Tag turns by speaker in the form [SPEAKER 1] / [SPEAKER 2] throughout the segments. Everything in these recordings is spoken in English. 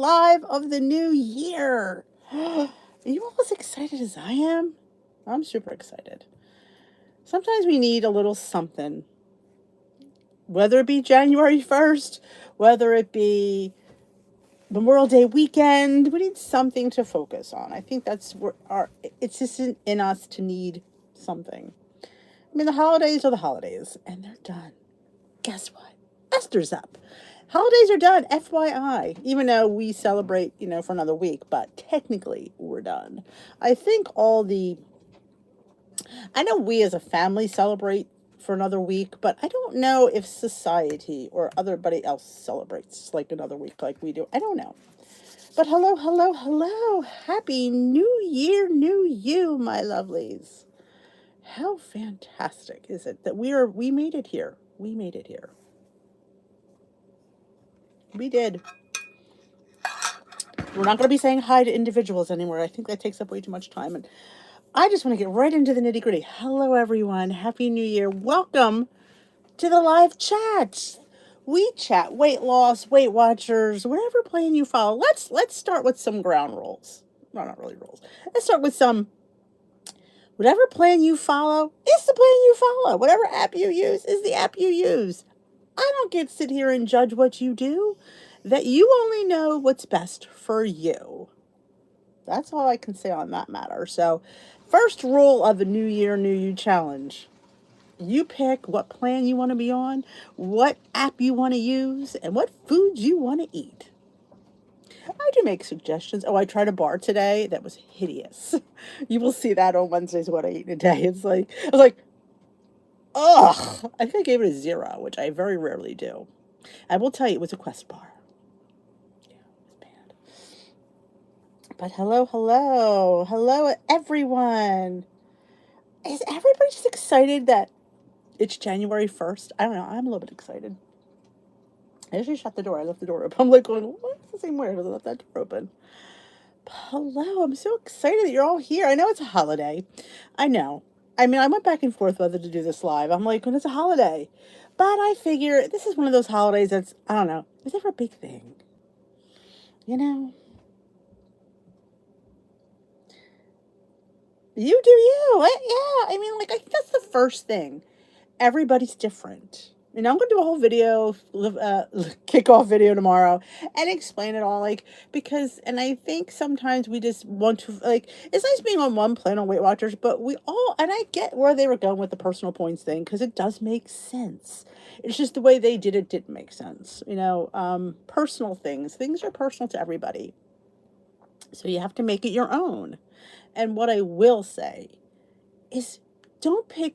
[SPEAKER 1] live of the new year. Are you all as excited as I am? I'm super excited. Sometimes we need a little something, whether it be January 1st, whether it be Memorial Day weekend, we need something to focus on. I think that's where it's just in us to need something. I mean, the holidays are the holidays, and they're done. Guess what? Esther's up. Holidays are done, FYI, even though we celebrate, for another week, but technically we're done. I think I know we as a family celebrate for another week, but I don't know if society or everybody else celebrates like another week like we do. I don't know. But hello, hello, hello. Happy New Year, New You, my lovelies. How fantastic is it that we made it here. We made it here. We did. We're not going to be saying hi to individuals anymore. I think that takes up way too much time. And I just want to get right into the nitty gritty. Hello, everyone. Happy New Year. Welcome to the live chat. We chat weight loss, Weight Watchers, whatever plan you follow. Let's start with some ground rules. No, not really rules. Let's start with some. Whatever plan you follow is the plan you follow. Whatever app you use is the app you use. I don't get to sit here and judge what you do. That you only know what's best for you. That's all I can say on that matter. So, first rule of the New Year, New You challenge. You pick what plan you want to be on, what app you want to use, and what foods you want to eat. I do make suggestions. Oh, I tried a bar today that was hideous. You will see that on Wednesdays what I eat in a day. I was like, ugh. I think I gave it a 0, which I very rarely do. I will tell you, it was a Quest bar. Yeah, it was bad. But hello, everyone. Is everybody just excited that it's January 1st? I don't know. I'm a little bit excited. I usually shut the door. I left the door open. I'm like going, what's the same way? I left that door open. But hello, I'm so excited that you're all here. I know it's a holiday. I know. I mean, I went back and forth whether to do this live. I'm like, when it's a holiday. But I figure this is one of those holidays that's, I don't know, it's never a big thing. You know? You do you. Yeah, I mean, like, I think that's the first thing. Everybody's different. I'm going to do a whole video, kickoff video tomorrow and explain it all. And I think sometimes we just want to, it's nice being on one plan on Weight Watchers, but and I get where they were going with the personal points thing because it does make sense. It's just the way they did it didn't make sense. Personal things are personal to everybody. So you have to make it your own. And what I will say is don't try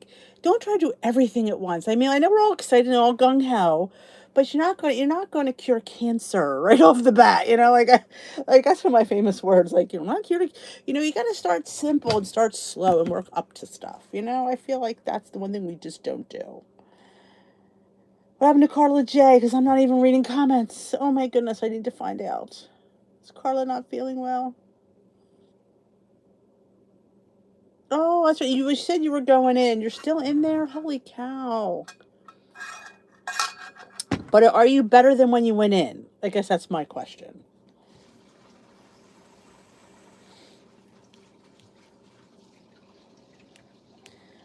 [SPEAKER 1] to do everything at once. I mean, I know we're all excited and all gung ho, but you're not going to cure cancer right off the bat. That's one of my famous words. Like, you're not curing. You got to start simple and start slow and work up to stuff. I feel like that's the one thing we just don't do. What happened to Carla J? Because I'm not even reading comments. Oh my goodness, I need to find out. Is Carla not feeling well? Oh, that's right. You said you were going in. You're still in there? Holy cow. But are you better than when you went in? I guess that's my question.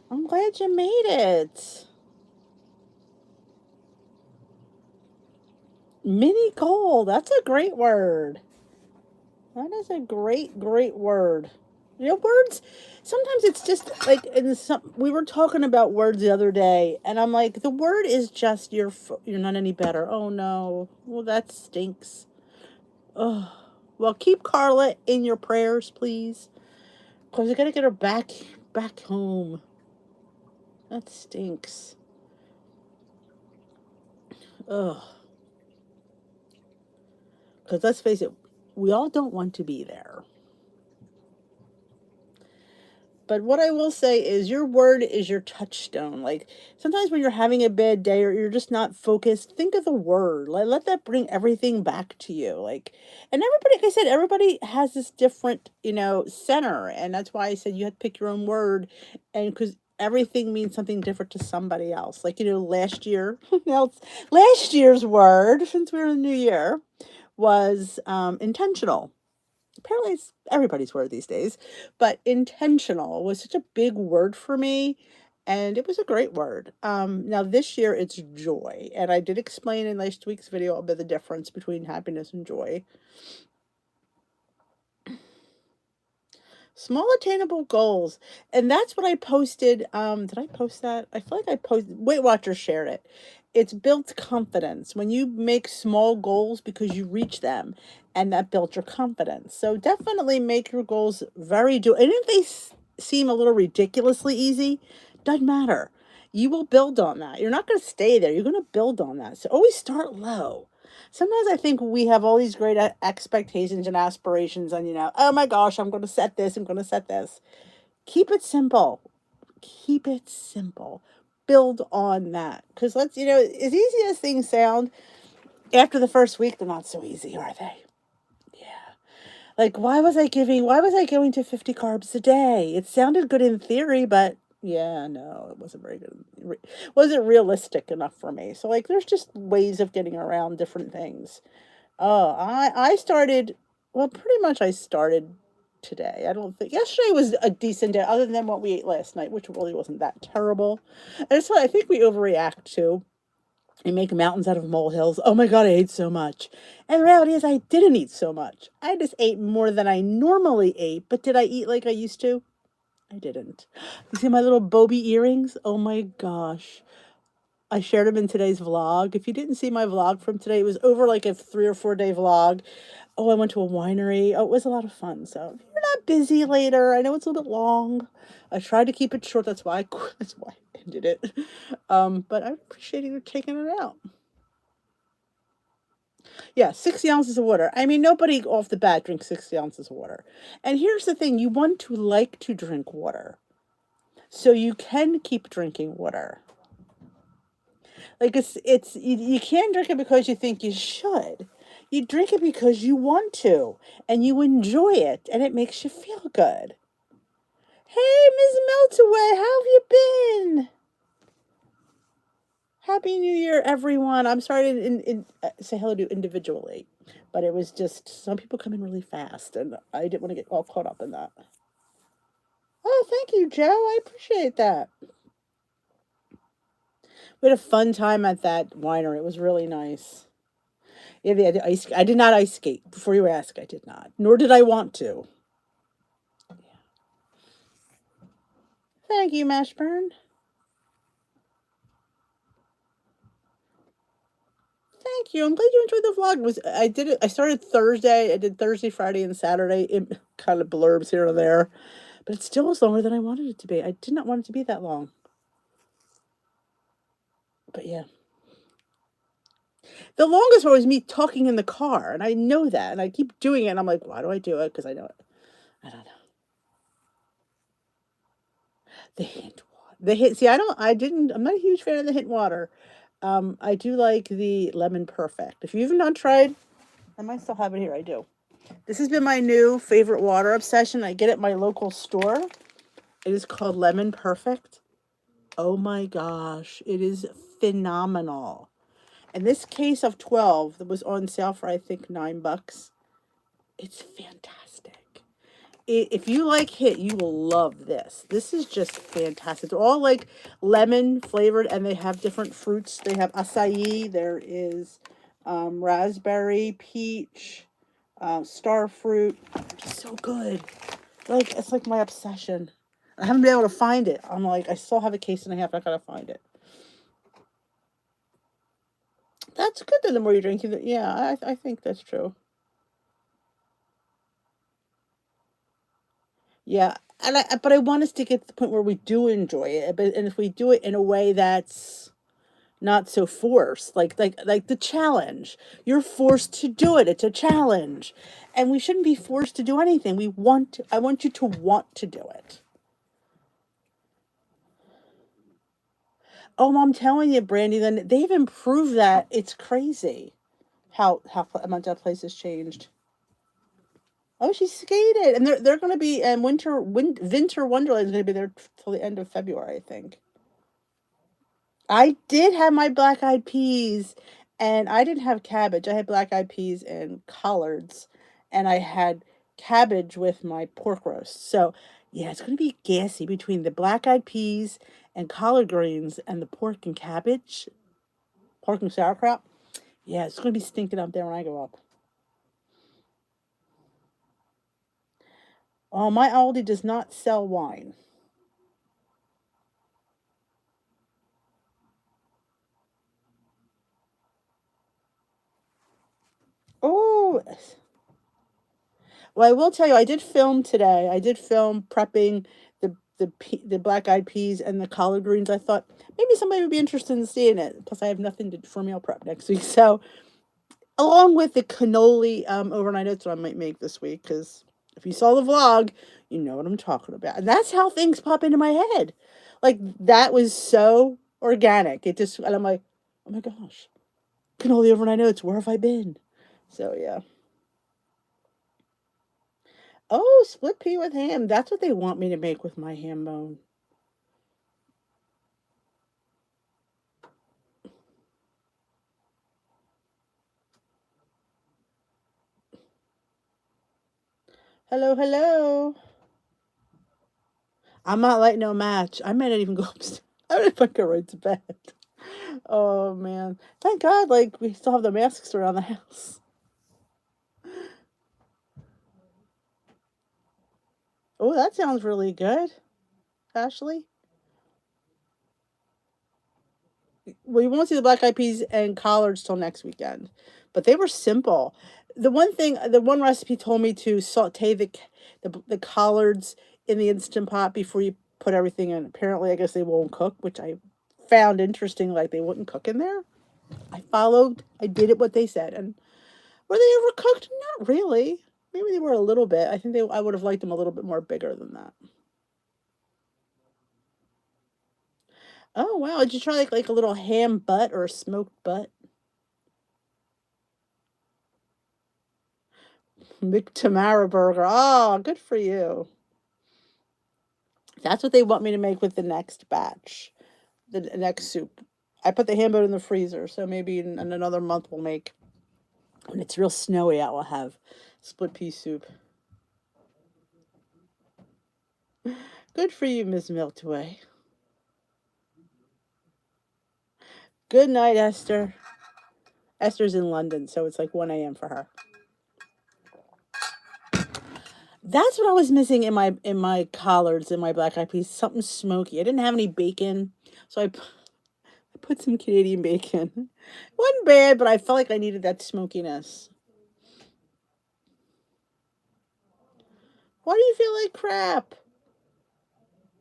[SPEAKER 1] I'm glad you made it. Mini goal. That's a great word. That is a great, great word. Words, sometimes it's just like, we were talking about words the other day, and I'm like, the word is just you're not any better. Oh no. Well, that stinks. Oh, well, keep Carla in your prayers, please. Because we got to get her back home. That stinks. Ugh. Because let's face it, we all don't want to be there. But what I will say is your word is your touchstone. Like, sometimes when you're having a bad day or you're just not focused, think of the word. Let that bring everything back to you. And everybody, like I said, everybody has this different, center. And that's why I said you have to pick your own word. And because everything means something different to somebody else. Last year's word, since we're in the new year, was intentional. Apparently it's everybody's word these days, but intentional was such a big word for me, and it was a great word. Now this year it's joy, and I did explain in last week's video a bit the difference between happiness and joy. Small attainable goals. And that's what I posted. Did I post that? I feel like I posted, Weight Watchers shared it. It's built confidence when you make small goals because you reach them, and that built your confidence. So definitely make your goals very do. And if they seem a little ridiculously easy, doesn't matter. You will build on that. You're not going to stay there. You're going to build on that. So always start low. Sometimes I think we have all these great expectations and aspirations, and oh my gosh, I'm going to set this, I'm going to set this. Keep it simple. Keep it simple. Build on that. Because as easy as things sound, after the first week, they're not so easy, are they? Yeah. Like, why was I going to 50 carbs a day? It sounded good in theory, but yeah, no, it wasn't very good. Wasn't realistic enough for me. So, there's just ways of getting around different things. Oh, I started, well, pretty much I started today. I don't think yesterday was a decent day, other than what we ate last night, which really wasn't that terrible. And so I think we overreact too and make mountains out of molehills. Oh my God, I ate so much. And the reality is I didn't eat so much. I just ate more than I normally ate, but did I eat like I used to? I didn't. You see my little Bobby earrings? Oh my gosh. I shared them in today's vlog. If you didn't see my vlog from today, it was over like a 3 or 4 day vlog. Oh, I went to a winery. Oh, it was a lot of fun. So if you're not busy later, I know it's a little bit long. I tried to keep it short. That's why I ended it. But I appreciate you taking it out. Yeah, 60 ounces of water. I mean, nobody off the bat drinks 60 ounces of water. And here's the thing: you want to like to drink water, so you can keep drinking water. Like you can't drink it because you think you should. You drink it because you want to, and you enjoy it, and it makes you feel good. Hey, Ms. Meltaway, how have you been? Happy New Year, everyone. I'm sorry to say hello to you individually, but it was just some people come in really fast, and I didn't want to get all caught up in that. Oh, thank you, Joe. I appreciate that. We had a fun time at that winery. It was really nice. Yeah, they had ice. I did not ice skate. Before you ask, I did not. Nor did I want to. Thank you, Mashburn. Thank you. I'm glad you enjoyed the vlog. I did it. I started Thursday. I did Thursday, Friday, and Saturday. It kind of blurbs here and there, but it still was longer than I wanted it to be. I did not want it to be that long. But yeah. The longest one was me talking in the car, and I know that, and I keep doing it, and I'm like, why do I do it? Because I know it. I don't know. The hint water. I'm not a huge fan of the hint water. I do like the lemon perfect. If you've not tried, I might still have it here. I do. This has been my new favorite water obsession. I get it at my local store. It is called Lemon Perfect. Oh my gosh, it is phenomenal. And this case of 12 that was on sale for I think $9. It's fantastic. If you like hit, you will love this. This is just fantastic. They're all like lemon flavored, and they have different fruits. They have acai. There is raspberry, peach, star fruit. Just so good. It's like my obsession. I haven't been able to find it. I'm like, I still have a case and a half. I gotta find it. That's good. Then the more you drink, yeah, I think that's true. Yeah, but I want us to get to the point where we do enjoy it. And if we do it in a way that's not so forced, like the challenge, you're forced to do it. It's a challenge, and we shouldn't be forced to do anything. I want you to want to do it. Oh, I'm telling you, Brandy, then they've improved that. It's crazy how much that place has changed. Oh, she skated, and they're going to be Winter Wonderland is going to be there till the end of February, I think. I did have my black eyed peas, And I didn't have cabbage. I had black eyed peas and collards, and I had cabbage with my pork roast. So, yeah, it's going to be gassy between the black eyed peas and collard greens and the pork and cabbage, pork and sauerkraut. Yeah, it's going to be stinking up there when I go up. Oh, my Aldi does not sell wine. Oh, well, I will tell you, I did film today. I did film prepping the black eyed peas and the collard greens. I thought maybe somebody would be interested in seeing it. Plus, I have nothing to for meal prep next week, so along with the cannoli overnight oats, what I might make this week. Because if you saw the vlog, you know what I'm talking about, and that's how things pop into my head. Like that was so organic. It just and I'm like, oh my gosh, cannoli overnight oats. Where have I been? So yeah. Oh, split pea with ham. That's what they want me to make with my ham bone. Hello, hello. I'm not lighting no match. I might not even go upstairs. I don't even go right to bed. Oh man. Thank God, like we still have the masks around the house. Oh, that sounds really good, Ashley. Well, you won't see the black eyed peas and collards till next weekend, but they were simple. The one recipe told me to saute the collards in the instant pot before you put everything in. Apparently, I guess they won't cook, which I found interesting. Like they wouldn't cook in there. I did it what they said, and were they overcooked? Not really. Maybe they were a little bit. I would have liked them a little bit more bigger than that. Oh wow! Did you try like a little ham butt or a smoked butt? McTamara burger. Oh, good for you. That's what they want me to make with the next batch, the next soup. I put the ham bone in the freezer, so maybe in another month we'll make. When it's real snowy out, we'll have split pea soup. Good for you, Miss Miltway. Good night, Esther. Esther's in London, so it's like 1 a.m. for her. That's what I was missing in my collards and my black eyed peas. Something smoky. I didn't have any bacon, so I put some Canadian bacon. It wasn't bad, but I felt like I needed that smokiness. Why do you feel like crap?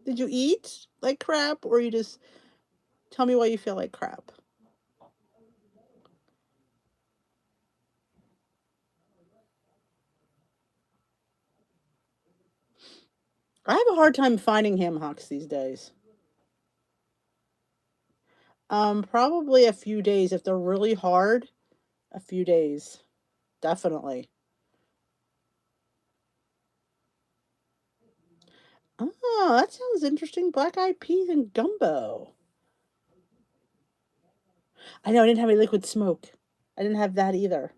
[SPEAKER 1] Did you eat like crap, or you just tell me why you feel like crap? I have a hard time finding ham hocks these days. Probably a few days. If they're really hard, a few days. Definitely. Oh, that sounds interesting. Black eyed peas and gumbo. I know I didn't have any liquid smoke. I didn't have that either.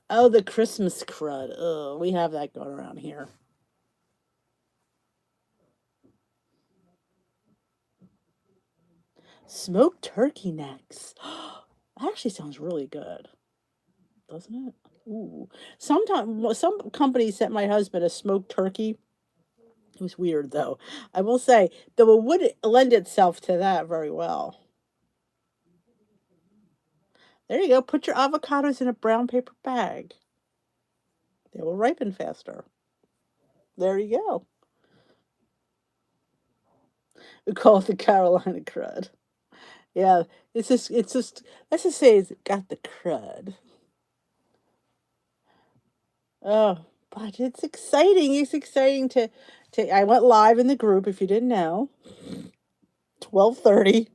[SPEAKER 1] Oh, the Christmas crud. Oh, we have that going around here. Smoked turkey necks. That actually sounds really good, doesn't it? Ooh. Sometimes some companies sent my husband a smoked turkey. It was weird though. I will say, though it would lend itself to that very well. There you go. Put your avocados in a brown paper bag. They will ripen faster. There you go. We call it the Carolina crud. Yeah, it's just let's just say it's got the crud. Oh, but it's exciting. It's exciting to I went live in the group if you didn't know. 12:30.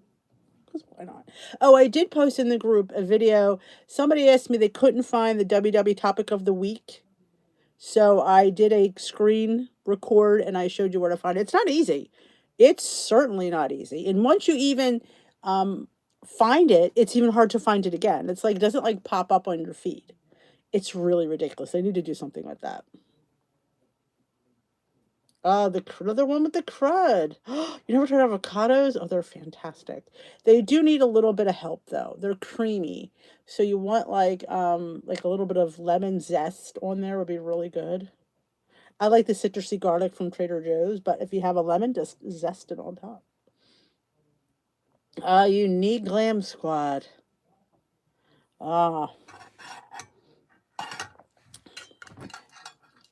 [SPEAKER 1] Because why not? Oh, I did post in the group a video. Somebody asked me they couldn't find the WW topic of the week. So I did a screen record and I showed you where to find it. It's not easy. It's certainly not easy. And once you even find it, it's even hard to find it again. It's like, it doesn't like pop up on your feed. It's really ridiculous. They need to do something with that. The another one with the crud. You never tried avocados? Oh, they're fantastic. They do need a little bit of help though. They're creamy. So you want like a little bit of lemon zest on there would be really good. I like the citrusy garlic from Trader Joe's, but if you have a lemon, just zest it on top. You need Glam Squad. Ah,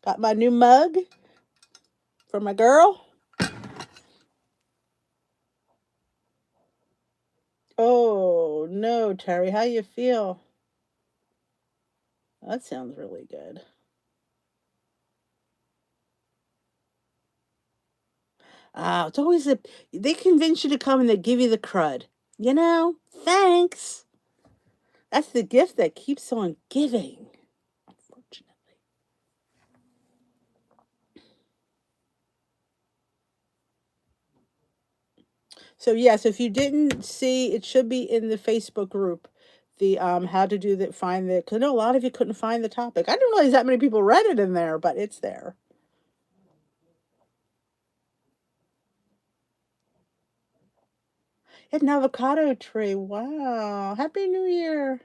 [SPEAKER 1] got my new mug for my girl. Oh no, Terry, how you feel? That sounds really good. It's always they convince you to come and they give you the crud. Thanks. That's the gift that keeps on giving, unfortunately. So yes, if you didn't see, it should be in the Facebook group. The how to do that, find the, because I know a lot of you couldn't find the topic. I didn't realize that many people read it in there, but it's there. It's an avocado tree. Wow. Happy New Year.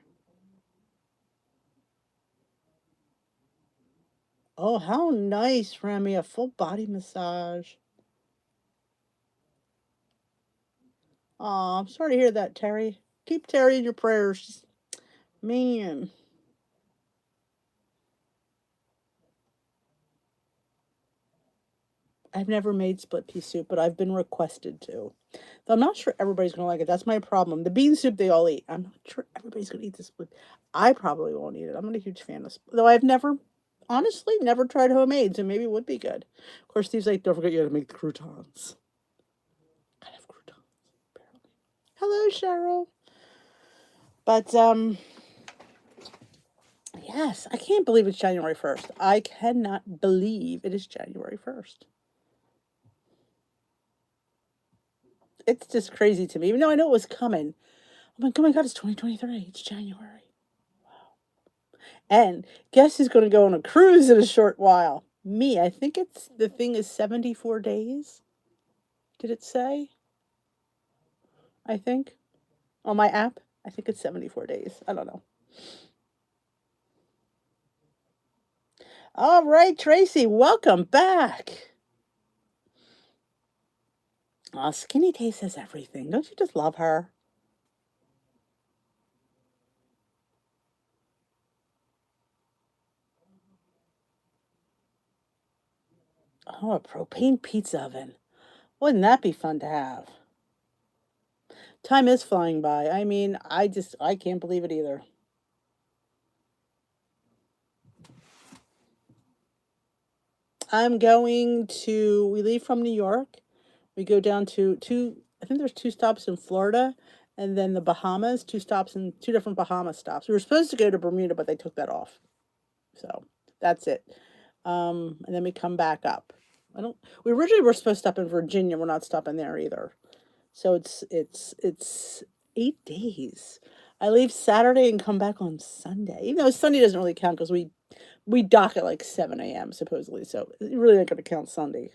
[SPEAKER 1] Oh, how nice, Remy. A full body massage. Oh, I'm sorry to hear that, Terry. Keep Terry in your prayers. Man. I've never made split pea soup, but I've been requested to. Though I'm not sure everybody's gonna like it. That's my problem. The bean soup they all eat. I'm not sure everybody's gonna eat the split. I probably won't eat it. I'm not a huge fan of though I've never honestly never tried homemade, so maybe it would be good. Of course, Steve's like, don't forget you gotta make the croutons. I have croutons, apparently. Hello, Cheryl. But yes, I can't believe it's January 1st. I cannot believe it is January 1st. It's just crazy to me. Even though I know it was coming. I'm like, oh my God, it's 2023. It's January. And guess who's going to go on a cruise in a short while? Me. I think it's the thing is 74 days. Did it say? I think on my app. I think it's 74 days. I don't know. All right, Tracy, welcome back. Aw, Skinny Taste says everything. Don't you just love her? Oh, a propane pizza oven. Wouldn't that be fun to have? Time is flying by. I mean, I can't believe it either. We leave from New York. We go down to I think there's two stops in Florida and then the Bahamas, two different Bahama stops. We were supposed to go to Bermuda, but they took that off. So that's it. And then we come back up. We originally were supposed to stop in Virginia. We're not stopping there either. So it's 8 days. I leave Saturday and come back on Sunday. Even though Sunday doesn't really count because we dock at like 7 a.m. supposedly. So you really not going to count Sunday.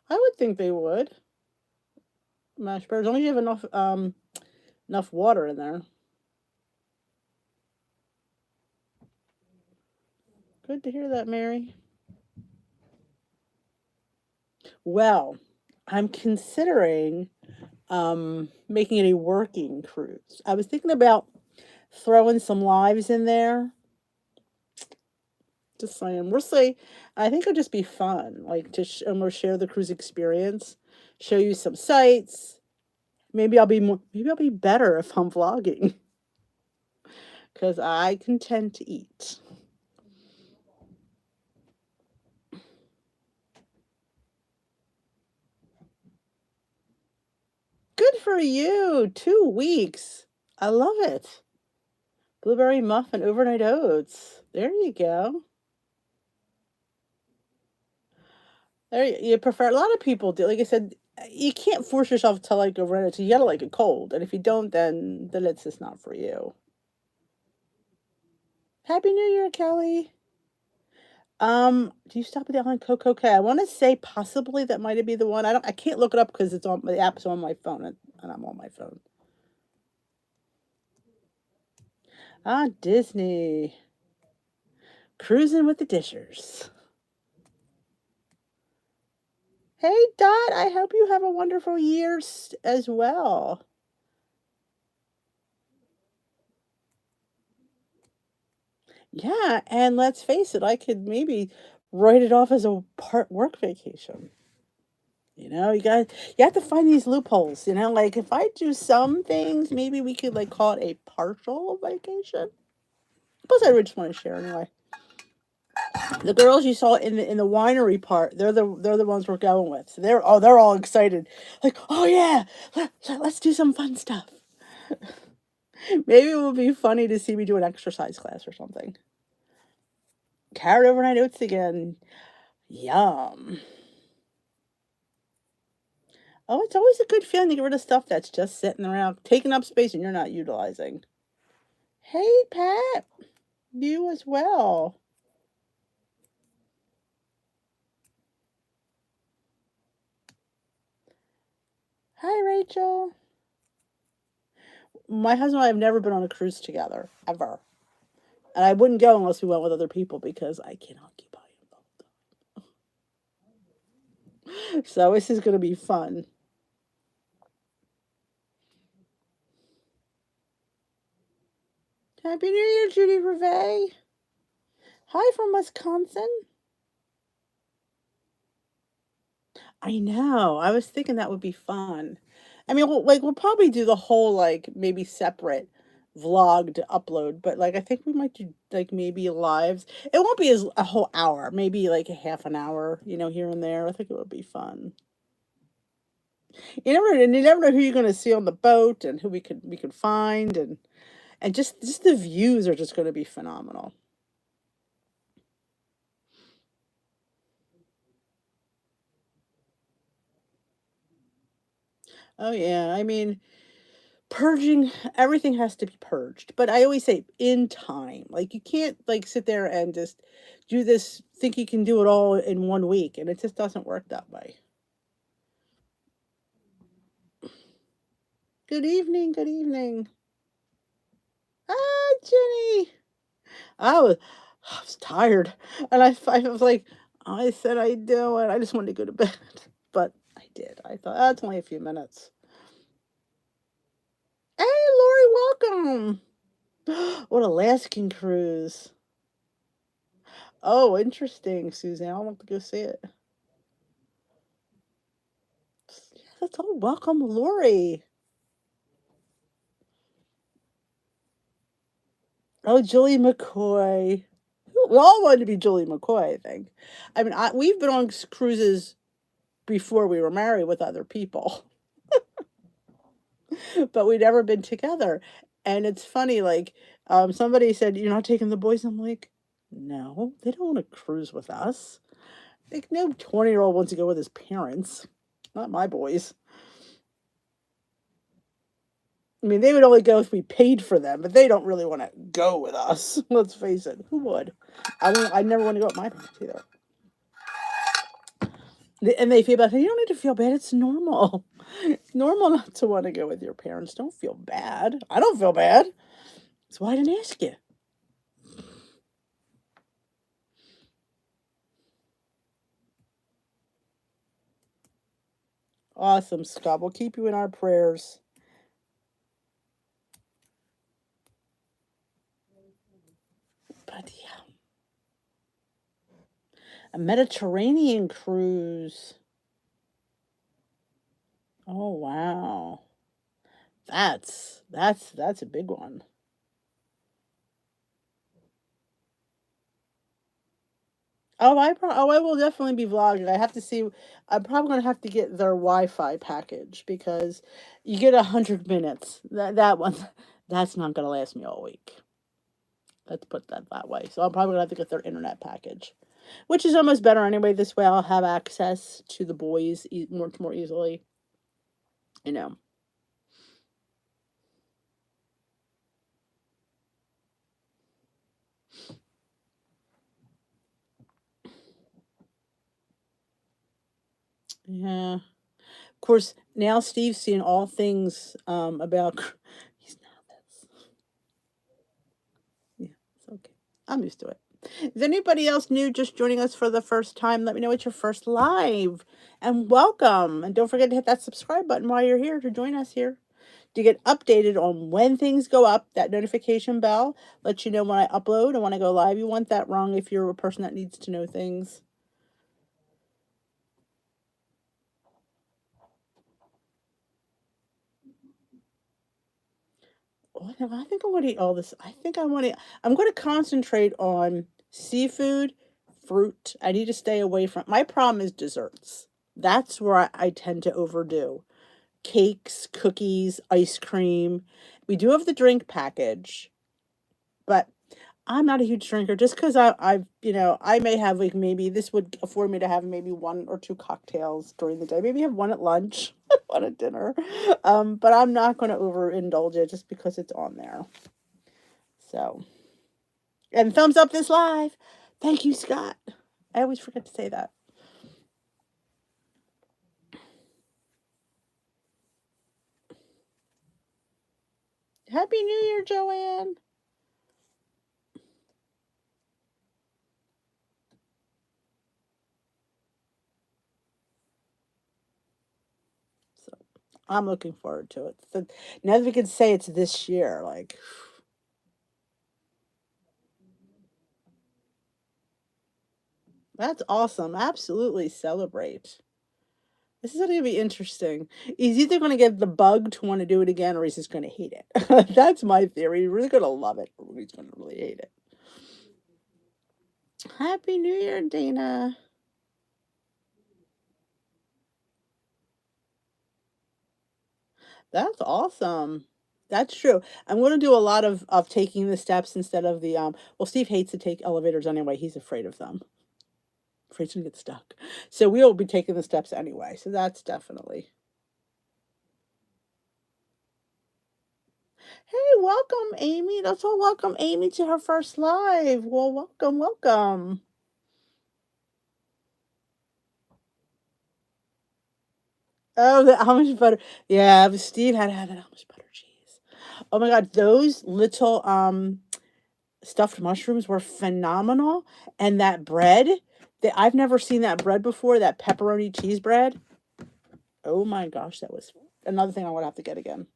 [SPEAKER 1] I would think they would. Mashed potatoes. As long as you have enough water in there. Good to hear that, Mary. Well, I'm considering making it a working cruise. I was thinking about throwing some lives in there. Just saying. We'll see. I think it'll just be fun. Like and we'll share the cruise experience, show you some sights. Maybe I'll be better if I'm vlogging. Because I can tend to eat. Good for you. 2 weeks. I love it. Blueberry muffin, overnight oats. There you go. You prefer, a lot of people do. Like I said, you can't force yourself to like go rent it. So you gotta like it cold, and if you don't, then it's just not for you. Happy New Year, Kelly. Do you stop at the Island Coco? Okay, I want to say possibly that might be the one. I can't look it up because it's on the app's on my phone, and I'm on my phone. Ah, Disney. Cruising with the Dishers. Hey, Dot, I hope you have a wonderful year as well. Yeah, and let's face it, I could maybe write it off as a part work vacation. You have to find these loopholes, like if I do some things, maybe we could like call it a partial vacation. Plus I just want to share anyway. The girls you saw in the winery part, they're the ones we're going with. So they're all excited. Like, oh yeah, let's do some fun stuff. Maybe it would be funny to see me do an exercise class or something. Carrot overnight oats again. Yum. Oh, it's always a good feeling to get rid of stuff that's just sitting around, taking up space and you're not utilizing. Hey, Pat. You as well. Hi, Rachel. My husband and I have never been on a cruise together, ever. And I wouldn't go unless we went with other people because I can't occupy him. So this is going to be fun. Happy New Year, Judy Reve. Hi from Wisconsin. I know. I was thinking that would be fun. I mean, we'll probably do the whole like maybe separate vlog to upload, but like I think we might do like maybe lives. It won't be as a whole hour, maybe like a half an hour, here and there. I think it would be fun. You never know who you're going to see on the boat and who we could find, and just the views are just going to be phenomenal. Oh yeah, I mean, purging, everything has to be purged, but I always say in time. Like you can't like sit there and just do this, think you can do it all in 1 week, and it just doesn't work that way. Good evening, good evening. Ah, Jenny. I was, I was tired, and I was like, I said I'd do it. I just wanted to go to bed, but I did. I thought that's only a few minutes. Hey, Lori, welcome. What Alaskan cruise? Oh, interesting, Suzanne. I'll have to go see it. Yeah, that's all. Welcome, Lori. Oh, Julie McCoy. We all wanted to be Julie McCoy, I think. I mean, we've been on cruises before we were married with other people, but we'd never been together. And it's funny, like, somebody said, "You're not taking the boys." I'm like, no, they don't want to cruise with us. Like, no 20-year-old wants to go with his parents. Not my boys. I mean, they would only go if we paid for them, but they don't really want to go with us. Let's face it. Who would? I never want to go with my parents either. And they feel bad. You don't need to feel bad. It's normal. It's normal not to want to go with your parents. Don't feel bad. I don't feel bad. That's why I didn't ask you. Awesome, Scott. We'll keep you in our prayers. But yeah, a Mediterranean cruise. Oh wow, that's a big one. I will definitely be vlogging. I have to see. I'm probably gonna have to get their Wi-Fi package because you get 100 minutes. That one, that's not gonna last me all week. Let's put that way. So I'm probably gonna have to get their internet package. which is almost better anyway. This way I'll have access to the boys more easily, you know. Yeah. Of course, now Steve's seeing all things about he's nervous. Yeah, it's okay. I'm used to it. Is anybody else new just joining us for the first time? Let me know it's your first live and welcome. And don't forget to hit that subscribe button while you're here to join us here. To get updated on when things go up, that notification bell lets you know when I upload and when I go live. You want that wrong if you're a person that needs to know things. Oh, no, I think I want to eat all this. I'm going to concentrate on seafood, fruit. I need to stay away from, my problem is desserts. That's where I tend to overdo. Cakes, cookies, ice cream. We do have the drink package, but I'm not a huge drinker just because I may have like maybe this would afford me to have maybe one or two cocktails during the day. Maybe have one at lunch, one at dinner. But I'm not going to overindulge it just because it's on there. So, and thumbs up this live. Thank you, Scott. I always forget to say that. Happy New Year, Joanne. So, I'm looking forward to it. So, now that we can say it's this year, like, that's awesome. Absolutely celebrate. This is going to be interesting. He's either going to get the bug to want to do it again or he's just going to hate it. That's my theory. He's really going to love it or he's going to really hate it. Happy New Year, Dana. That's awesome. That's true. I'm going to do a lot of taking the steps instead of the, well, Steve hates to take elevators anyway. He's afraid of them. Afraid to get stuck. So we'll be taking the steps anyway. So that's definitely. Hey, welcome, Amy. Let's all welcome Amy to her first live. Well, welcome, welcome. Oh, the Amish butter. Yeah, but Steve had to have that Amish butter cheese. Oh my God, those little stuffed mushrooms were phenomenal. And that bread, that I've never seen that bread before, that pepperoni cheese bread. Oh my gosh, that was another thing I would have to get again.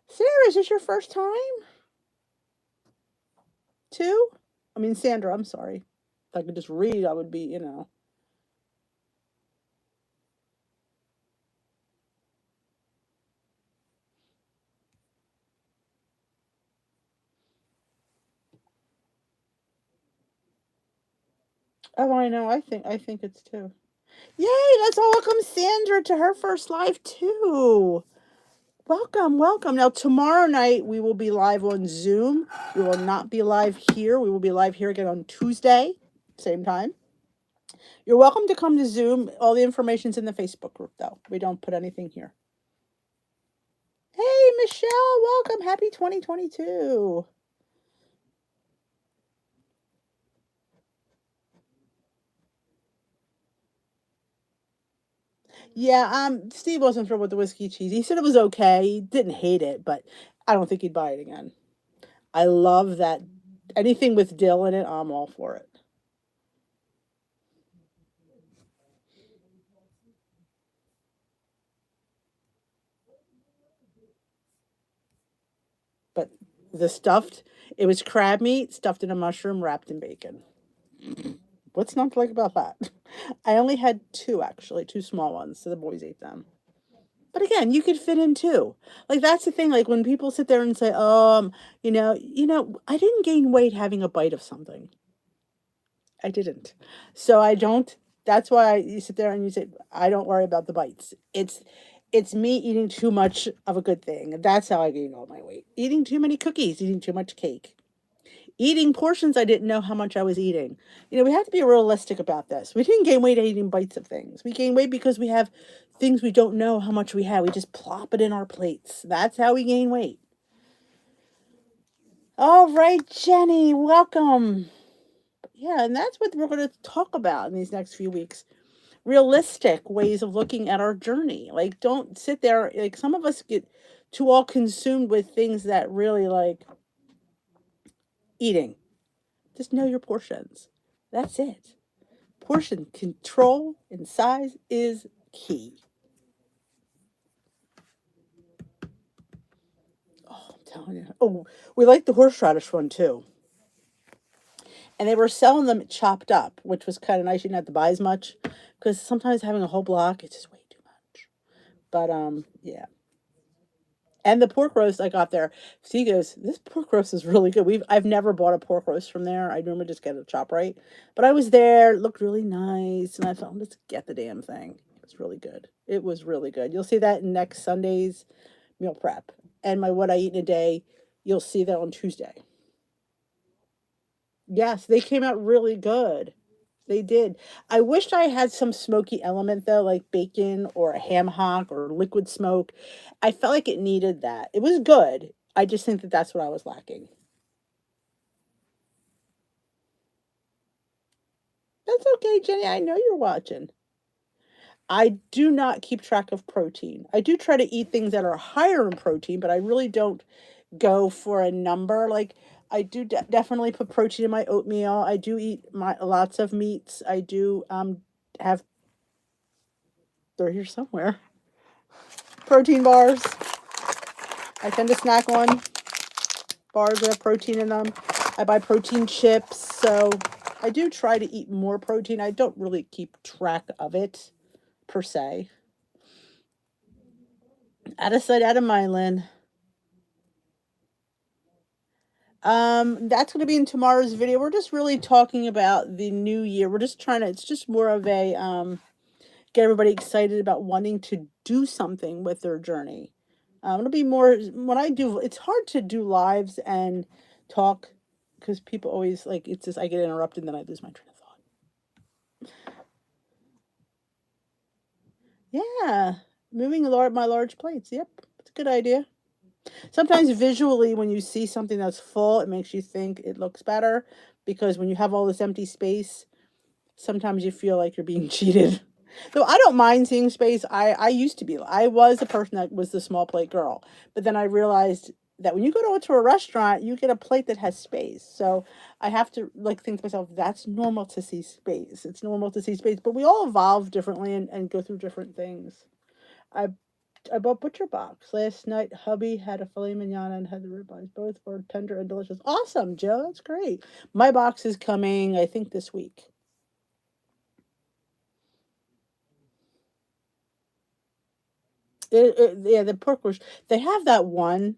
[SPEAKER 1] Sarah, is this your first time? Too? I mean, Sandra, I'm sorry. If I could just read, I would be. Oh, I know. I think it's too. Yay, let's all welcome Sandra to her first live too. Welcome, welcome. Now, tomorrow night we will be live on Zoom. We will not be live here. We will be live here again on Tuesday, same time. You're welcome to come to Zoom. All the information's in the Facebook group, though. We don't put anything here. Hey, Michelle, welcome. Happy 2022. Yeah, Steve wasn't thrilled with the whiskey cheese. He said it was okay. He didn't hate it, but I don't think he'd buy it again. I love that anything with dill in it, I'm all for it. But the stuffed, it was crab meat stuffed in a mushroom wrapped in bacon. What's not to like about that? I only had two actually, two small ones, so the boys ate them. But again, you could fit in two. Like that's the thing. Like when people sit there and say, I didn't gain weight having a bite of something. I didn't. So I don't. That's why you sit there and you say, I don't worry about the bites. It's me eating too much of a good thing. That's how I gained all my weight. Eating too many cookies, eating too much cake, Eating portions, I didn't know how much I was eating. We have to be realistic about this. We didn't gain weight eating bites of things. We gain weight because we have things we don't know how much we have. We just plop it in our plates. That's how we gain weight. All right, Jenny, welcome. Yeah, and that's what we're going to talk about in these next few weeks. Realistic ways of looking at our journey. Like, don't sit there. Like, some of us get too all consumed with things that really like eating. Just know your portions. That's it. Portion control and size is key. Oh, I'm telling you. Oh, we like the horseradish one too. And they were selling them chopped up, which was kind of nice. You didn't have to buy as much because sometimes having a whole block, it's just way too much. But yeah. And the pork roast I got there, she goes, "This pork roast is really good." I've never bought a pork roast from there. I normally just get a chop right. But I was there, it looked really nice, and I thought, let's get the damn thing. It was really good. It was really good. You'll see that in next Sunday's meal prep. And my what I eat in a day, you'll see that on Tuesday. Yes, they came out really good. They did. I wished I had some smoky element though, like bacon or a ham hock or liquid smoke. I felt like it needed that. It was good. I just think that that's what I was lacking. That's okay, Jenny. I know you're watching. I do not keep track of protein. I do try to eat things that are higher in protein, but I really don't go for a number. Like I do definitely put protein in my oatmeal. I do eat my lots of meats. I do have they're here somewhere. Protein bars. I tend to snack on bars that have protein in them. I buy protein chips, so I do try to eat more protein. I don't really keep track of it per se. Out of sight, out of mind, Lynn. That's going to be in tomorrow's video. We're just really talking about the new year. We're just trying to. It's just more of a get everybody excited about wanting to do something with their journey. It'll be more when I do. It's hard to do lives and talk because people always like it's just I get interrupted and then I lose my train of thought. Yeah, moving my large plates. Yep, it's a good idea. Sometimes visually, when you see something that's full, it makes you think it looks better because when you have all this empty space, sometimes you feel like you're being cheated. Though I don't mind seeing space. I used to be. I was a person that was the small plate girl, but then I realized that when you go to a restaurant, you get a plate that has space. So I have to like think to myself, that's normal to see space. It's normal to see space, but we all evolve differently and go through different things. I I bought butcher box last night. Hubby had a filet mignon and had the ribeyes. Both were tender and delicious. Awesome, Joe. That's great. My box is coming, I think, this week. Yeah, the pork roast. They have that one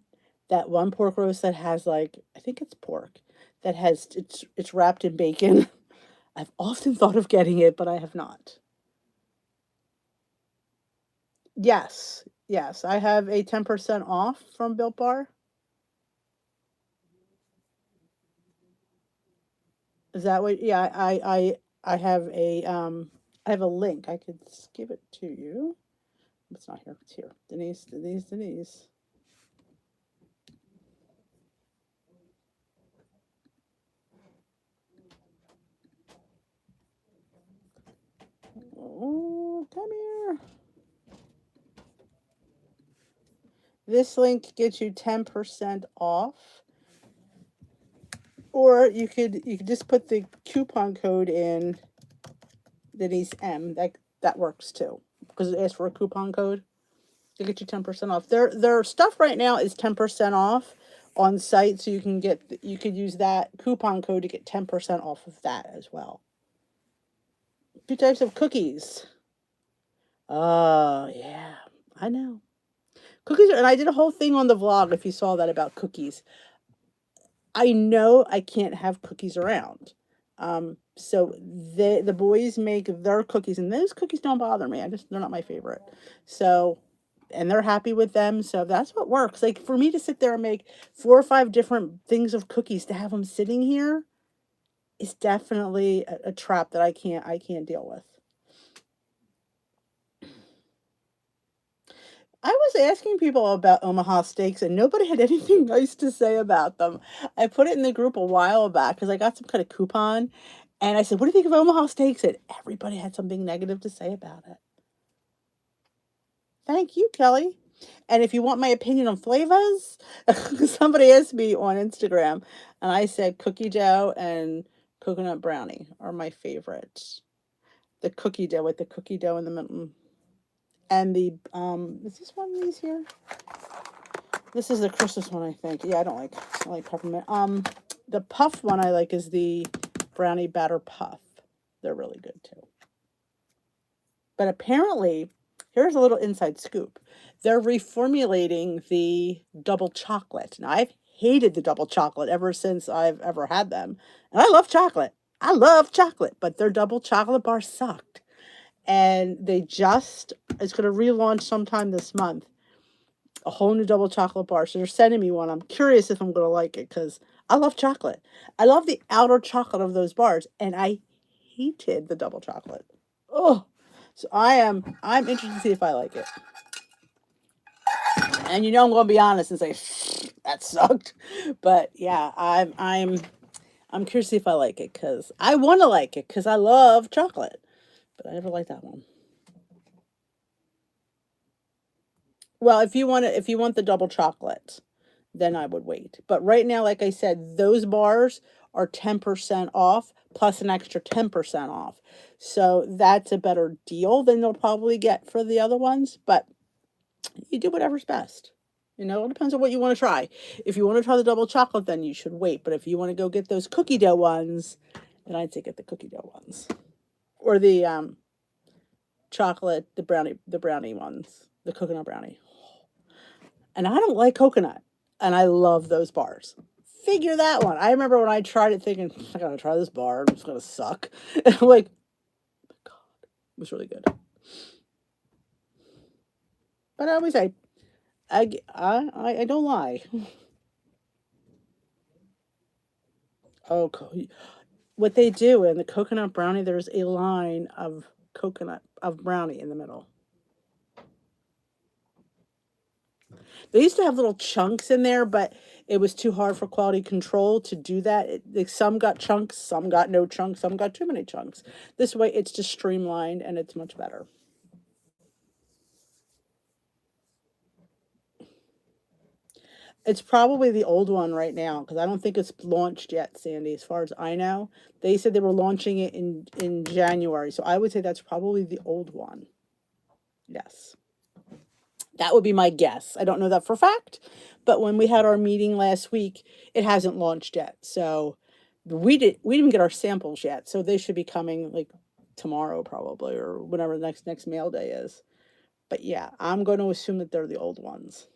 [SPEAKER 1] pork roast that has like I think it's pork that has it's wrapped in bacon. I've often thought of getting it, but I have not. Yes, yes, I have a 10% off from Built Bar. Is that what? Yeah, I have I have a link. I could give it to you. It's not here. It's here. Denise. Oh, come here. This link gets you 10% off. Or you could just put the coupon code in Denise M. That works too. Because it asks for a coupon code. To get you 10% off. Their stuff right now is 10% off on site, so you could use that coupon code to get 10% off of that as well. Two types of cookies. Oh yeah, I know. Cookies are, and I did a whole thing on the vlog if you saw that about cookies. I know I can't have cookies around. So the boys make their cookies, and those cookies don't bother me. They're not my favorite. So and they're happy with them. So that's what works. Like for me to sit there and make 4 or 5 different things of cookies to have them sitting here is definitely a trap that I can't deal with. I was asking people about Omaha steaks and nobody had anything nice to say about them. I put it in the group a while back because I got some kind of coupon and I said, "What do you think of Omaha steaks?" And everybody had something negative to say about it. Thank you, Kelly. And if you want my opinion on flavors, somebody asked me on Instagram and I said cookie dough and coconut brownie are my favorites. The cookie dough with the cookie dough in the middle. And the is this one of these here? This is the Christmas one, I think. Yeah, I don't like peppermint. The puff one I like is the brownie batter puff. They're really good too. But apparently, here's a little inside scoop. They're reformulating the double chocolate. Now, I've hated the double chocolate ever since I've ever had them. And I love chocolate. I love chocolate, but their double chocolate bar sucked. And it's going to relaunch sometime this month, a whole new double chocolate bar. So they're sending me one. I'm curious if I'm going to like it because I love chocolate. I love the outer chocolate of those bars, and I hated the double chocolate. Oh, so I'm interested to see if I like it. And I'm going to be honest and say that sucked. But yeah, I'm curious to see if I like it because I want to like it because I love chocolate, but I never liked that one. Well, if you want the double chocolate, then I would wait. But right now, like I said, those bars are 10% off plus an extra 10% off. So that's a better deal than they'll probably get for the other ones, but you do whatever's best. It depends on what you want to try. If you want to try the double chocolate, then you should wait. But if you want to go get those cookie dough ones, then I'd say get the cookie dough ones. Or the chocolate, the brownie ones, the coconut brownie. And I don't like coconut, and I love those bars. Figure that one. I remember when I tried it thinking, I gotta try this bar, it's gonna suck. And I'm like, oh God, it was really good. But I always say, I don't lie. Oh, what they do in the coconut brownie, there's a line of brownie in the middle. They used to have little chunks in there, but it was too hard for quality control to do that. Some got chunks, some got no chunks, some got too many chunks. This way, it's just streamlined and it's much better. It's probably the old one right now because I don't think it's launched yet, Sandy. As far as I know, they said they were launching it in January, so I would say that's probably the old one. Yes. That would be my guess. I don't know that for a fact, but when we had our meeting last week, it hasn't launched yet. So we didn't get our samples yet. So they should be coming like tomorrow probably or whenever the next mail day is. But yeah, I'm going to assume that they're the old ones.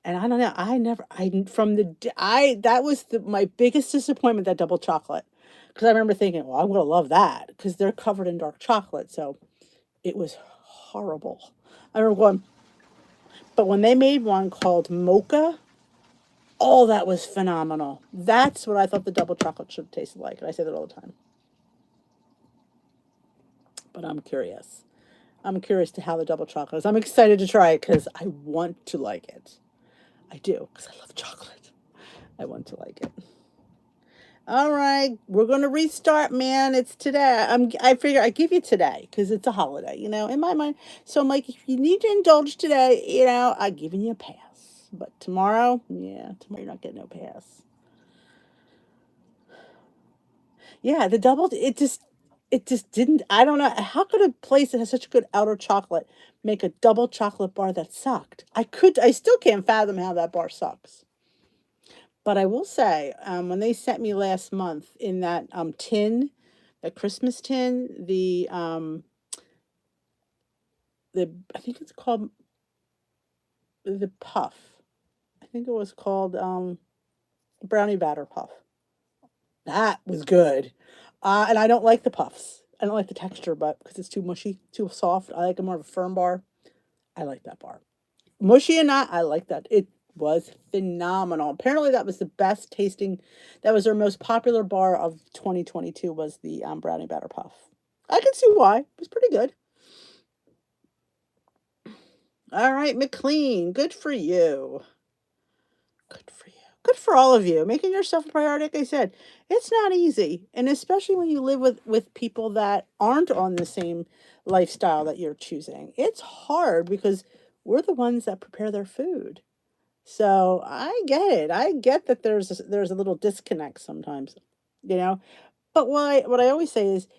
[SPEAKER 1] And I don't know. I never I from the I that was my biggest disappointment, that double chocolate. Because I remember thinking, well, I'm going to love that because they're covered in dark chocolate. So it was horrible. I remember going, but when they made one called Mocha, oh, that was phenomenal. That's what I thought the double chocolate should have tasted like. And I say that all the time. But I'm curious. I'm curious to how the double chocolate is. I'm excited to try it because I want to like it. I do because I love chocolate. I want to like it. All right, we're gonna restart, man. It's today. I figure I give you today because it's a holiday, in my mind. So I'm like, if you need to indulge today, I'm giving you a pass. But tomorrow, yeah, tomorrow you're not getting no pass. Yeah, the double, it just didn't. I don't know how could a place that has such good outer chocolate make a double chocolate bar that sucked. I still can't fathom how that bar sucks. But I will say, when they sent me last month in that tin, that Christmas tin, the I think it's called the puff. I think it was called brownie batter puff. That was good. And I don't like the puffs. I don't like the texture, but because it's too mushy, too soft. I like a more of a firm bar. I like that bar. Mushy and I like that. It was phenomenal. Apparently, that was the best tasting. That was their most popular bar of 2022. Was the brownie batter puff. I can see why. It was pretty good. All right, McLean. Good for you. Good for you. Good for all of you. Making yourself a priority, like I said, it's not easy. And especially when you live with people that aren't on the same lifestyle that you're choosing. It's hard because we're the ones that prepare their food. So I get it. I get that there's a little disconnect sometimes, you know. But what I always say is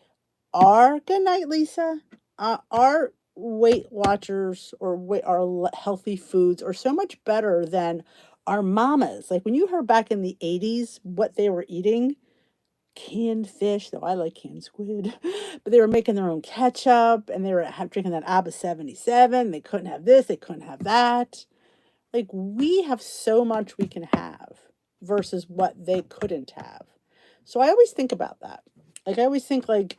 [SPEAKER 1] our good night, Lisa. Our Weight Watchers or healthy foods are so much better than our mamas. Like when you heard back in the 80s what they were eating, canned fish, though I like canned squid, but they were making their own ketchup and they were drinking that Abba 77. They couldn't have this, they couldn't have that. Like we have so much we can have versus what they couldn't have. So I always think about that. Like I always think like,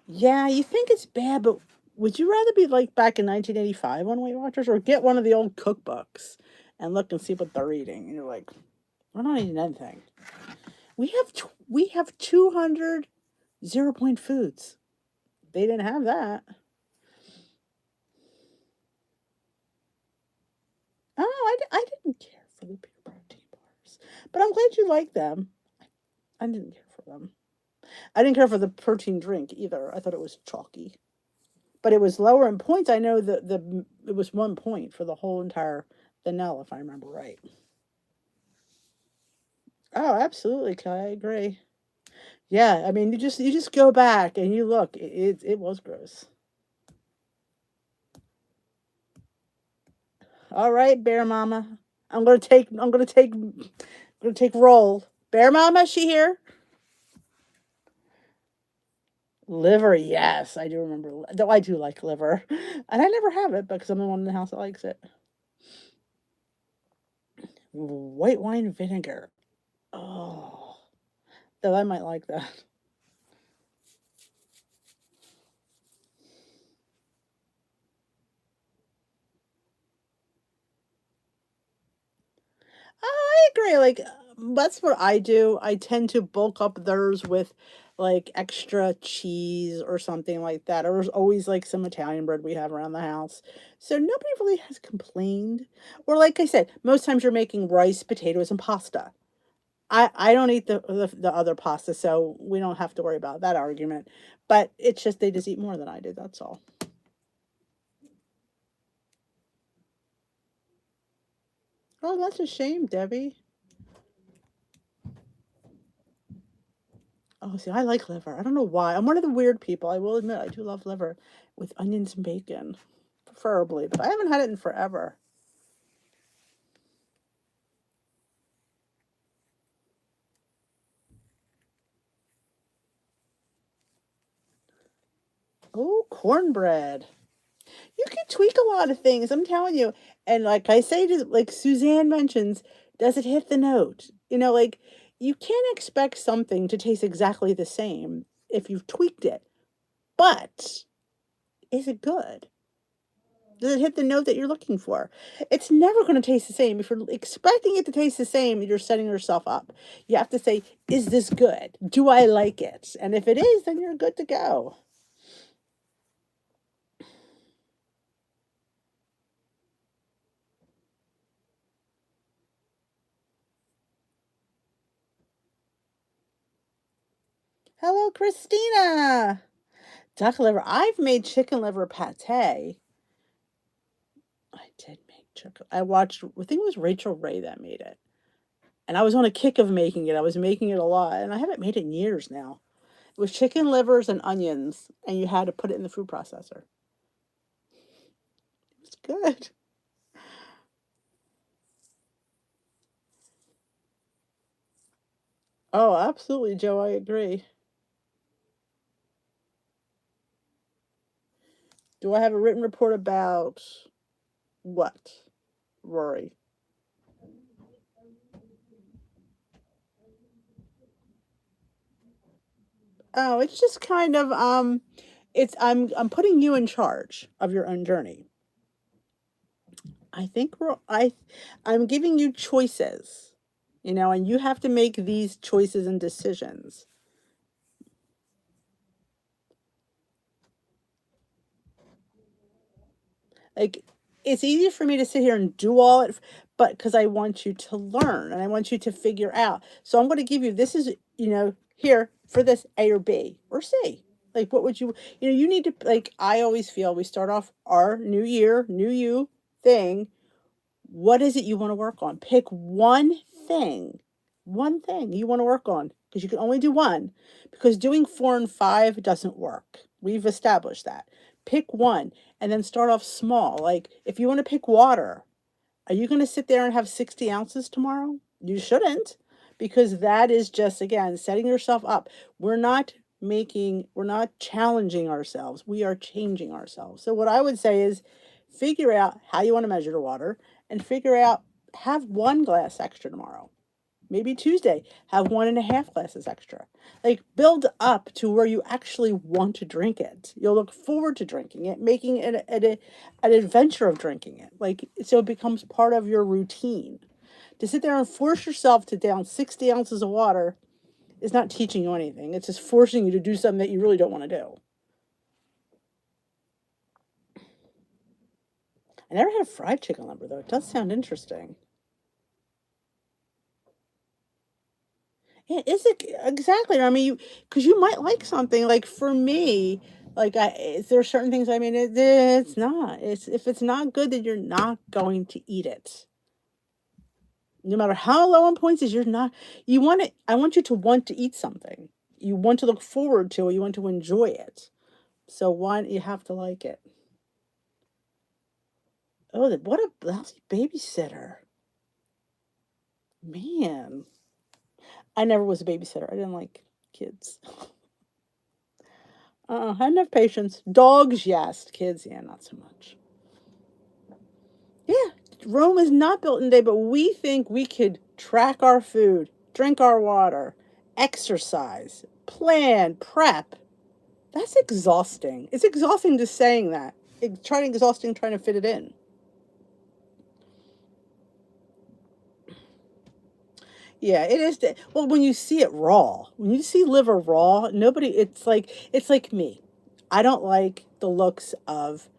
[SPEAKER 1] yeah, you think it's bad, but would you rather be like back in 1985 on Weight Watchers or get one of the old cookbooks and look and see what they're eating? And you're like, we're not eating anything. We have 200 0 point foods. They didn't have that. Oh, I didn't care for the pure protein bars, but I'm glad you like them. I didn't care for them. I didn't care for the protein drink either. I thought it was chalky, but it was lower in points. I know that it was 1 point for the whole entire vanilla, if I remember right. Oh, absolutely, Kai. I agree. Yeah, I mean, you just go back and you look. It was gross. All right, Bear Mama. I'm gonna take roll. Bear Mama, she here? Liver, yes, I do remember. Though I do like liver, and I never have it because I'm the one in the house that likes it. White wine vinegar. Oh, though I might like that. I agree. Like that's what I do. I tend to bulk up theirs with like extra cheese or something like that. Or there's always like some Italian bread we have around the house. So nobody really has complained. Or like I said, most times you're making rice, potatoes, and pasta. I don't eat the other pasta, so we don't have to worry about that argument. But it's just they just eat more than I do. That's all. Oh, that's a shame, Debbie. Oh, see, I like liver. I don't know why. I'm one of the weird people. I will admit I do love liver with onions and bacon, preferably, but I haven't had it in forever. Oh, cornbread. You can tweak a lot of things, I'm telling you. And like I say, like Suzanne mentions, does it hit the note? Like you can't expect something to taste exactly the same if you've tweaked it. But is it good? Does it hit the note that you're looking for? It's never going to taste the same. If you're expecting it to taste the same, you're setting yourself up. You have to say, is this good? Do I like it? And if it is, then you're good to go. Hello, Christina. Duck liver. I've made chicken liver pate. I did make chicken. I watched, I think it was Rachel Ray that made it. And I was on a kick of making it. I was making it a lot. And I haven't made it in years now. It was chicken livers and onions. And you had to put it in the food processor. It's good. Oh, absolutely, Joe. I agree. Do I have a written report about what, Rory? Oh, it's just kind of it's I'm putting you in charge of your own journey. I think I'm giving you choices, and you have to make these choices and decisions. Like, it's easy for me to sit here and do all it, but because I want you to learn and I want you to figure out. So I'm going to give you, this is, here for this A or B or C. Like, what would you need to, like, I always feel we start off our new year, new you thing. What is it you want to work on? Pick one thing you want to work on, because you can only do one, because doing four and five doesn't work. We've established that. Pick one and then start off small. Like, if you want to pick water, are you going to sit there and have 60 ounces tomorrow? You shouldn't, because that is just, again, setting yourself up. We're not challenging ourselves. We are changing ourselves. So, what I would say is figure out how you want to measure the water and figure out, have one glass extra tomorrow. Maybe Tuesday, have 1.5 glasses extra. Like, build up to where you actually want to drink it. You'll look forward to drinking it, making it an adventure of drinking it. Like, so it becomes part of your routine. To sit there and force yourself to down 60 ounces of water is not teaching you anything. It's just forcing you to do something that you really don't want to do. I never had a fried chicken liver, though. It does sound interesting. Yeah, is it exactly? I mean, because you might like something. Like, for me, like, is there certain things? I mean, it's not. It's, if it's not good, then you're not going to eat it. No matter how low on points is, you're not. You want it. I want you to want to eat something. You want to look forward to it. You want to enjoy it. So why you have to like it? Oh, what a lousy babysitter, man. I never was a babysitter. I didn't like kids. I didn't have patience. Dogs, yes. Kids, yeah, not so much. Yeah, Rome is not built in a day, but we think we could track our food, drink our water, exercise, plan, prep. That's exhausting. It's exhausting just saying that. It's exhausting trying to fit it in. Yeah, it is. Well, when you see it raw, when you see liver raw, nobody. It's like me. I don't like the looks of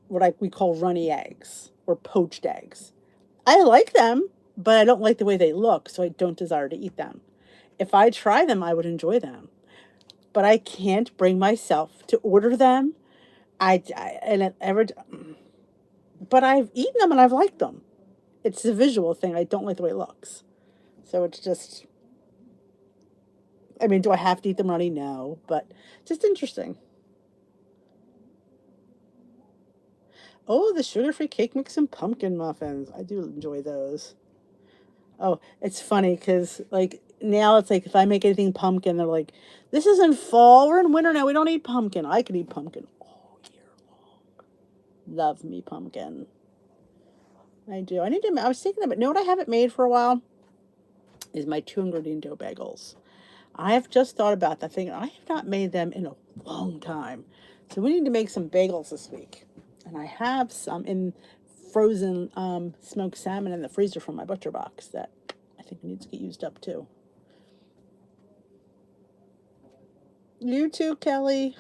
[SPEAKER 1] we call runny eggs or poached eggs. I like them, but I don't like the way they look, so I don't desire to eat them. If I try them, I would enjoy them, but I can't bring myself to order them. I and it ever, but I've eaten them and I've liked them. It's the visual thing. I don't like the way it looks. So it's just, I mean, do I have to eat them runny? No, but just interesting. Oh, the sugar-free cake mix and pumpkin muffins. I do enjoy those. Oh, it's funny because, like, now it's like if I make anything pumpkin, they're like, "This isn't fall. We're in winter now. We don't eat pumpkin." I could eat pumpkin all year long. Love me pumpkin. I do. I need to. I was thinking about. Know what I haven't made for a while is my two-ingredient dough bagels. I have just thought about that thing. I have not made them in a long time, so we need to make some bagels this week. And I have some in frozen smoked salmon in the freezer from my butcher box that I think needs to get used up too. You too, Kelly.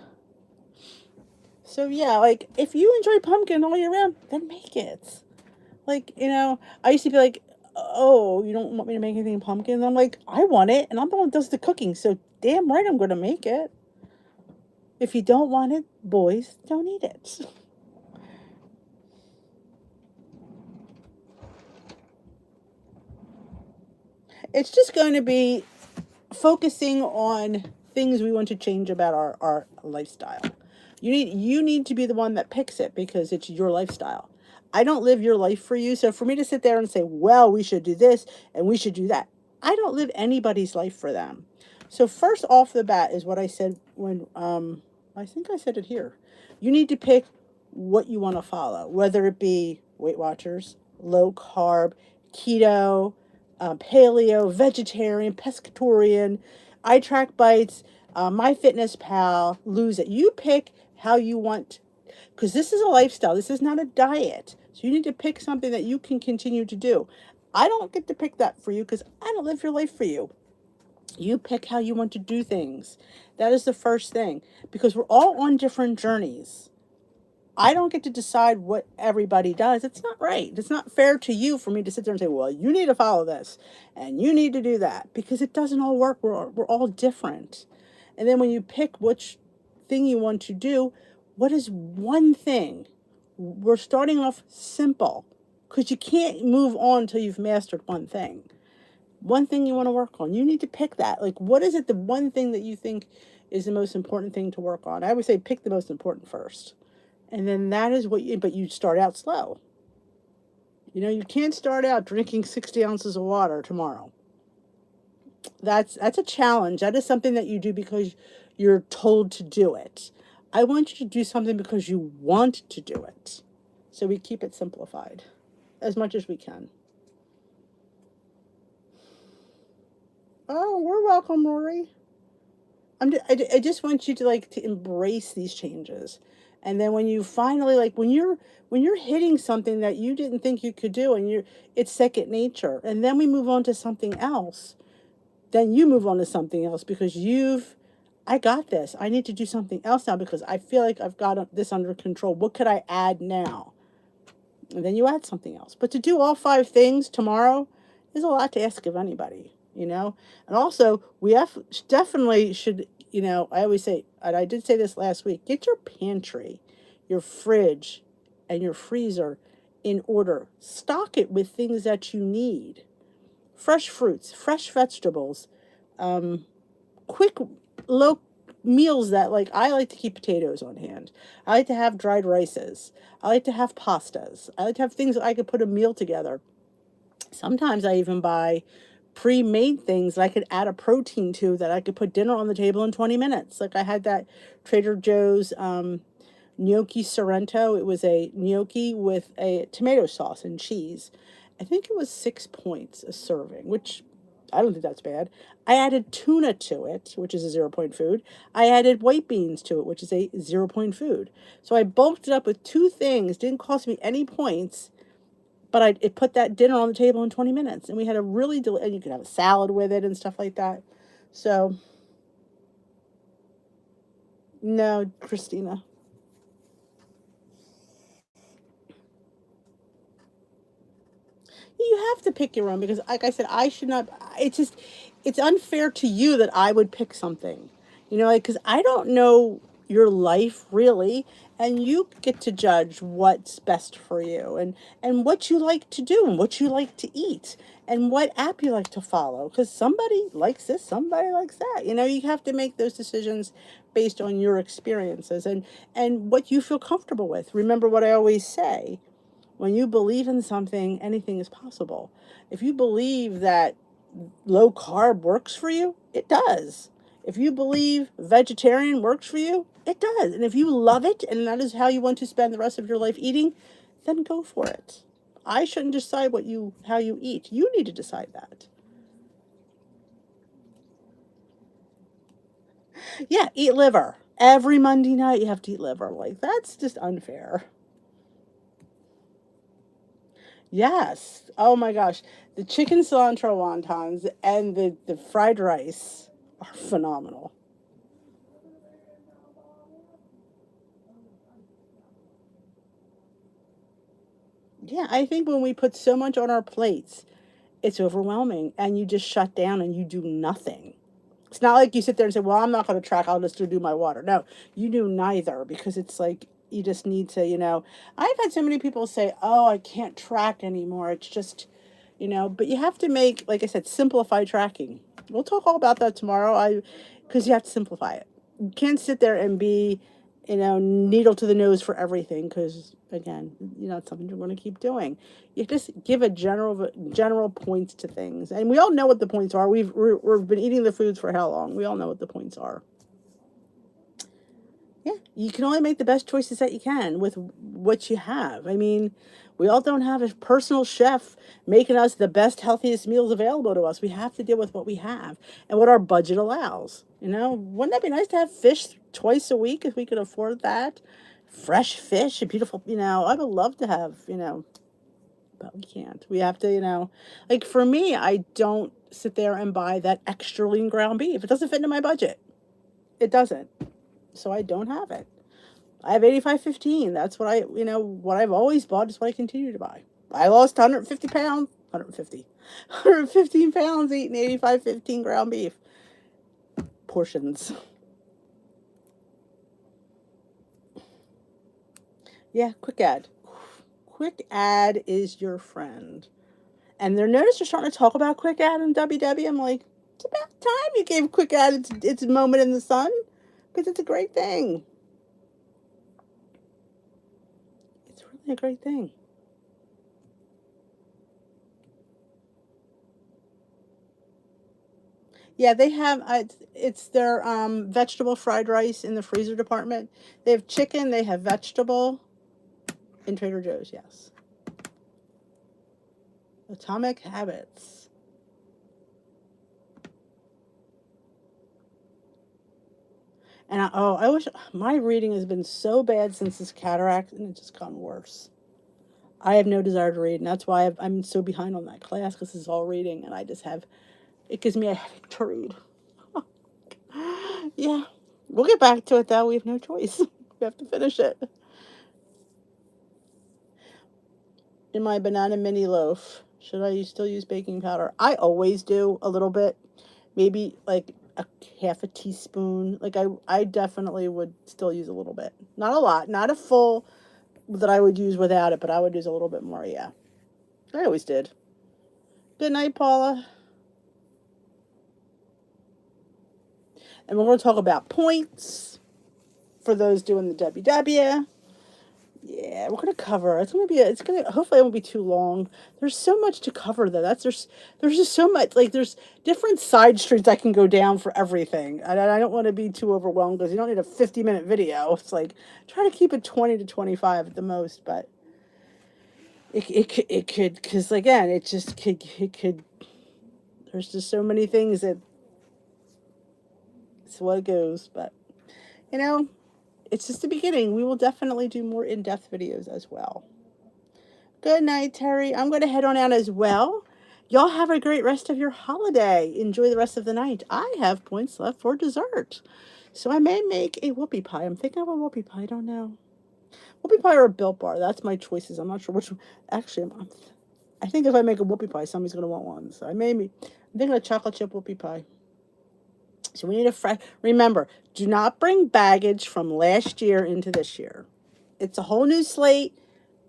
[SPEAKER 1] So yeah, like, if you enjoy pumpkin all year round, then make it. Like, I used to be like, "Oh, you don't want me to make anything pumpkin?" And I'm like, "I want it, and I'm the one that does the cooking, so damn right I'm going to make it." If you don't want it, boys, don't eat it. It's just going to be focusing on things we want to change about our lifestyle. You need to be the one that picks it because it's your lifestyle. I don't live your life for you. So for me to sit there and say, "Well, we should do this and we should do that," I don't live anybody's life for them. So first off the bat is what I said when I think I said it here. You need to pick what you want to follow, whether it be Weight Watchers, low carb, keto, paleo, vegetarian, pescatarian, iTrack Bites, MyFitnessPal, Lose It. You pick how you want. because this is a lifestyle. This is not a diet. So you need to pick something that you can continue to do. I don't get to pick that for you because I don't live your life for you. You pick how you want to do things. That is the first thing, because we're all on different journeys. I don't get to decide what everybody does. It's not right. It's not fair to you for me to sit there and say, well, you need to follow this and you need to do that, because it doesn't all work. We're all different. And then when you pick which thing you want to do, what is one thing? We're starting off simple, because you can't move on until you've mastered one thing. One thing you want to work on. You need to pick that. Like, what is it, the one thing that you think is the most important thing to work on? I would say pick the most important first. And then that is what you, but you start out slow. You know, you can't start out drinking 60 ounces of water tomorrow. That's a challenge. That is something that you do because you're told to do it. I want you to do something because you want to do it. So we keep it simplified as much as we can. Oh, we're welcome, Rory. I just want you to like to embrace these changes. And then when you finally like when you're hitting something that you didn't think you could do, and you're it's second nature. And then we move on to something else. Then you move on to something else because I got this. I need to do something else now because I feel like I've got this under control. What could I add now? And then you add something else. But to do all five things tomorrow is a lot to ask of anybody, you know? And also, we have definitely should, you know, I always say, and I did say this last week, get your pantry, your fridge, and your freezer in order. Stock it with things that you need. Fresh fruits, fresh vegetables, quick, low meals that like I like to keep potatoes on hand. I like to have dried rices. I like to have pastas. I like to have things that I could put a meal together. Sometimes I even buy pre-made things that I could add a protein to, that I could put dinner on the table in 20 minutes. Like I had that Trader Joe's gnocchi Sorrento. It was a gnocchi with a tomato sauce and cheese. I think it was 6 points a serving, which I don't think that's bad. I added tuna to it, which is a 0 point food. I added white beans to it, which is a 0 point food. So I bulked it up with two things. Didn't cost me any points, but it put that dinner on the table in 20 minutes. And we had a really, and you could have a salad with it and stuff like that. So, no, Christina. You have to pick your own because, like I said, I should not. It's just, it's unfair to you that I would pick something, you know, like because I don't know your life really, and you get to judge what's best for you, and what you like to do, and what you like to eat, and what app you like to follow. Because somebody likes this, somebody likes that. You know, you have to make those decisions based on your experiences and what you feel comfortable with. Remember what I always say, when you believe in something, anything is possible. If you believe that low carb works for you, it does. If you believe vegetarian works for you, it does. And if you love it and that is how you want to spend the rest of your life eating, then go for it. I shouldn't decide how you eat. You need to decide that. Yeah, eat liver. Every Monday night you have to eat liver. Like that's just unfair. Yes. Oh my gosh. The chicken cilantro wontons and the fried rice are phenomenal. Yeah, I think when we put so much on our plates, it's overwhelming and you just shut down and you do nothing. It's not like you sit there and say, well, I'm not going to track, I'll just do my water. No, you do neither because it's like you just need to, you know. I've had so many people say, oh, I can't track anymore. It's just, you know, but you have to make, like I said, simplify tracking. We'll talk all about that tomorrow. Because you have to simplify it. You can't sit there and be, you know, needle to the nose for everything because, again, you know, it's something you're going to keep doing. You just give a general points to things. And we all know what the points are. We've been eating the foods for how long? We all know what the points are. Yeah, you can only make the best choices that you can with what you have. I mean, we all don't have a personal chef making us the best, healthiest meals available to us. We have to deal with what we have and what our budget allows. You know, wouldn't that be nice to have fish twice a week if we could afford that? fresh fish, a beautiful, I would love to have, but we can't. We have to, like for me, I don't sit there and buy that extra lean ground beef. It doesn't fit into my budget. It doesn't. So I don't have it. I have 85.15. That's what what I've always bought is what I continue to buy. I lost 150 pounds, 150, 115 pounds eating 85.15 ground beef portions. Yeah, quick ad. Quick ad is your friend. And they're notice they're starting to talk about quick ad in WW. I'm like, it's about time you gave quick ad its moment in the sun because it's a great thing. It's really a great thing. Yeah, they have it's their vegetable fried rice in the freezer department. They have chicken, they have vegetable in Trader Joe's, yes. Atomic Habits. And I wish my reading has been so bad since this cataract and it's just gotten worse. I have no desire to read, and that's why I'm so behind on that class because it's all reading, and it gives me a headache to read. Yeah, we'll get back to it though. We have no choice. We have to finish it. In my banana mini loaf, should I still use baking powder? I always do a little bit, maybe like a half a teaspoon. Like I definitely would still use a little bit, not a lot, not a full that I would use without it, but I would use a little bit more. Yeah, I always did. Good night, Paula. And we're going to talk about points for those doing the WW. Yeah, we're gonna cover. Hopefully it won't be too long. There's so much to cover though. There's just so much, like there's different side streets I can go down for everything. And I don't want to be too overwhelmed because you don't need a 50-minute video. It's like try to keep it 20 to 25 at the most, but it could because again it could there's just so many things that it's what it goes, but you know, it's just the beginning. We will definitely do more in-depth videos as well. Good night, Terry. I'm going to head on out as well. Y'all have a great rest of your holiday. Enjoy the rest of the night. I have points left for dessert. So I may make a whoopie pie. I'm thinking of a whoopie pie. I don't know. Whoopie pie or a Built Bar. That's my choices. I'm not sure which one. Actually, I think if I make a whoopie pie, somebody's going to want one. So I'm thinking of chocolate chip whoopie pie. So we need remember, do not bring baggage from last year into this year. It's a whole new slate.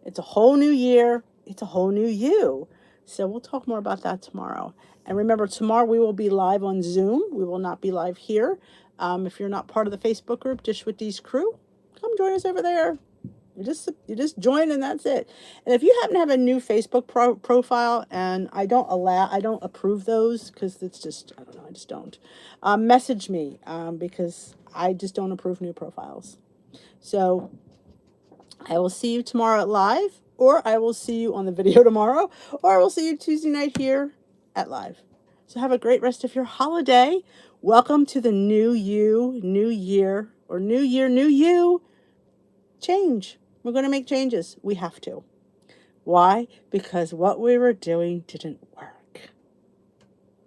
[SPEAKER 1] It's a whole new year. It's a whole new you. So we'll talk more about that tomorrow. And remember, tomorrow we will be live on Zoom. We will not be live here. If you're not part of the Facebook group, Dish with Dee's crew, come join us over there. You just join and that's it. And if you happen to have a new Facebook profile, and I don't approve those because it's just I don't know, I just don't. Message me because I just don't approve new profiles. So I will see you tomorrow at live, or I will see you on the video tomorrow, or I will see you Tuesday night here at live. So have a great rest of your holiday. Welcome to the new you, new year, or new year, new you. Change. We're going to make changes. We have to. Why? Because what we were doing didn't work.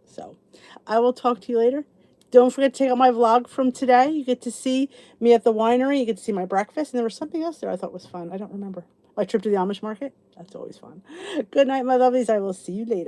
[SPEAKER 1] So I will talk to you later. Don't forget to check out my vlog from today. You get to see me at the winery. You get to see my breakfast. And there was something else there I thought was fun. I don't remember. My trip to the Amish market. That's always fun. Good night, my lovelies. I will see you later.